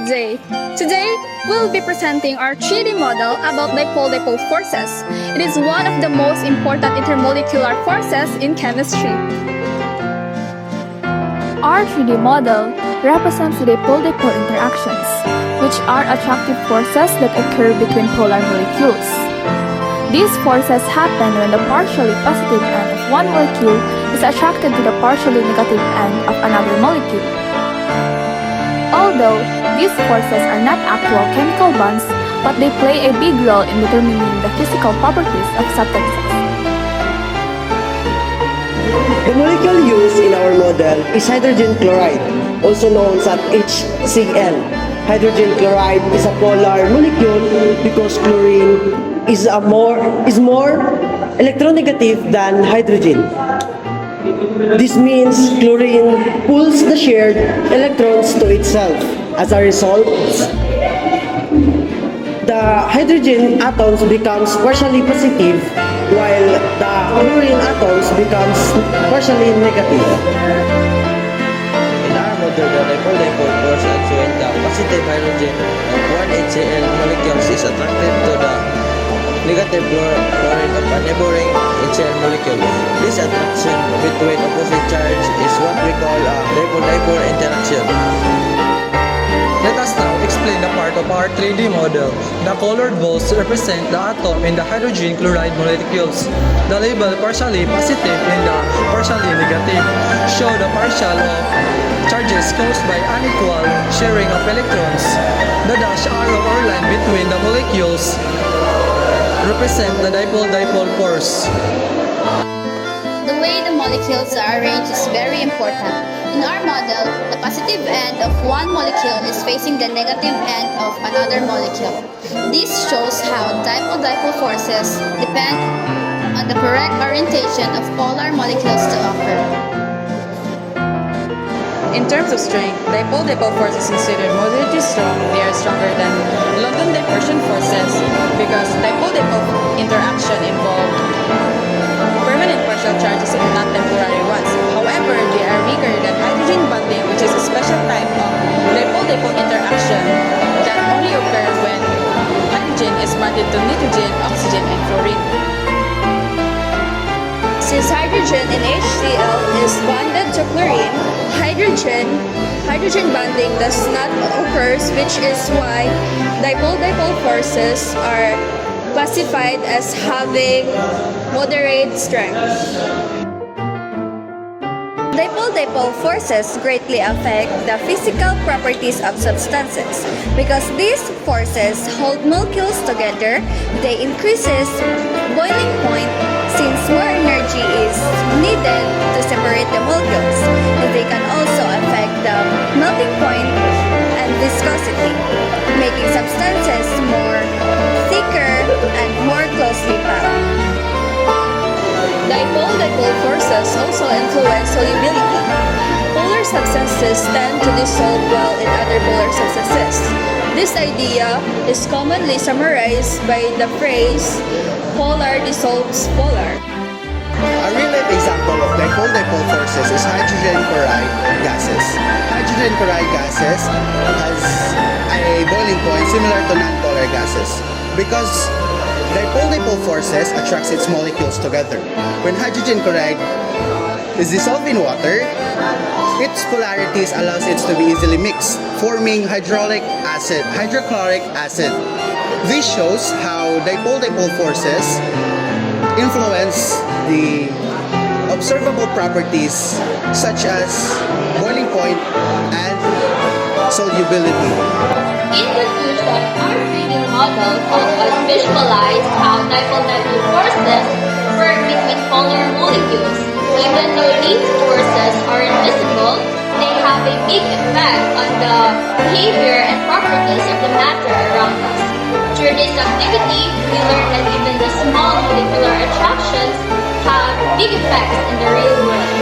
good day. Today, we'll be presenting our 3D model about dipole-dipole forces. It is one of the most important intermolecular forces in chemistry. Our 3D model represents the dipole-dipole interactions, which are attractive forces that occur between polar molecules. These forces happen when the partially positive end of one molecule is attracted to the partially negative end of another molecule. Although these forces are not actual chemical bonds, but they play a big role in determining the physical properties of substances. The molecule used in our model is hydrogen chloride, also known as HCl. Hydrogen chloride is a polar molecule because chlorine is more electronegative than hydrogen. This means chlorine pulls the shared electrons to itself. As a result, the hydrogen atoms becomes partially positive while the chlorine atoms becomes partially negative. In our model, the dipole-dipole force acts when the positive hydrogen of one HCl molecules is attracted to the negative chlorine of a neighboring HCl molecule. This attraction between opposite charge is what we call a dipole-dipole interaction. Let us now explain the part of our 3D model. The colored balls represent the atom in the hydrogen chloride molecules. The label partially positive and the partially negative show the partial of charges caused by unequal sharing of electrons. The dash arrow or line between the molecules represent the dipole-dipole force. The way the molecules are arranged is very important. In our model, the positive end of one molecule is facing the negative end of another molecule. This shows how dipole-dipole forces depend on the correct orientation of polar molecules to occur. In terms of strength, dipole-dipole force is considered moderately strong. They are stronger than London dispersion forces because dipole-dipole interaction involved permanent partial charges and not temporary ones. However, they are weaker than hydrogen bonding, which is a special type of dipole-dipole interaction that only occurs when hydrogen is bonded to nitrogen, oxygen, and fluorine. Since hydrogen in HCl is bonded to chlorine, hydrogen bonding does not occur, which is why dipole-dipole forces are classified as having moderate strength. Dipole-dipole forces greatly affect the physical properties of substances. Because these forces hold molecules together, they increases boiling point since more energy is needed to separate the molecules. They can also affect the melting point and viscosity, making substances more thicker and more closely packed. Dipole-dipole forces also influence solubility. Polar substances tend to dissolve well in other polar substances. This idea is commonly summarized by the phrase, polar dissolves polar. A real-life example of dipole-dipole forces is hydrogen chloride gases. Hydrogen chloride gases has a boiling point similar to non-polar gases because dipole-dipole forces attracts its molecules together. When hydrogen chloride is dissolved in water, its polarities allows it to be easily mixed, forming hydrochloric acid. This shows how dipole-dipole forces influence the observable properties such as boiling point and solubility. In conclusion, our 3D model helps us visualize how dipole-dipole forces work between polar molecules. Even though these forces are invisible, they have a big effect on the behavior and properties of the matter around us. Through this activity, we learn that even the small molecular attractions have big effects in the real world.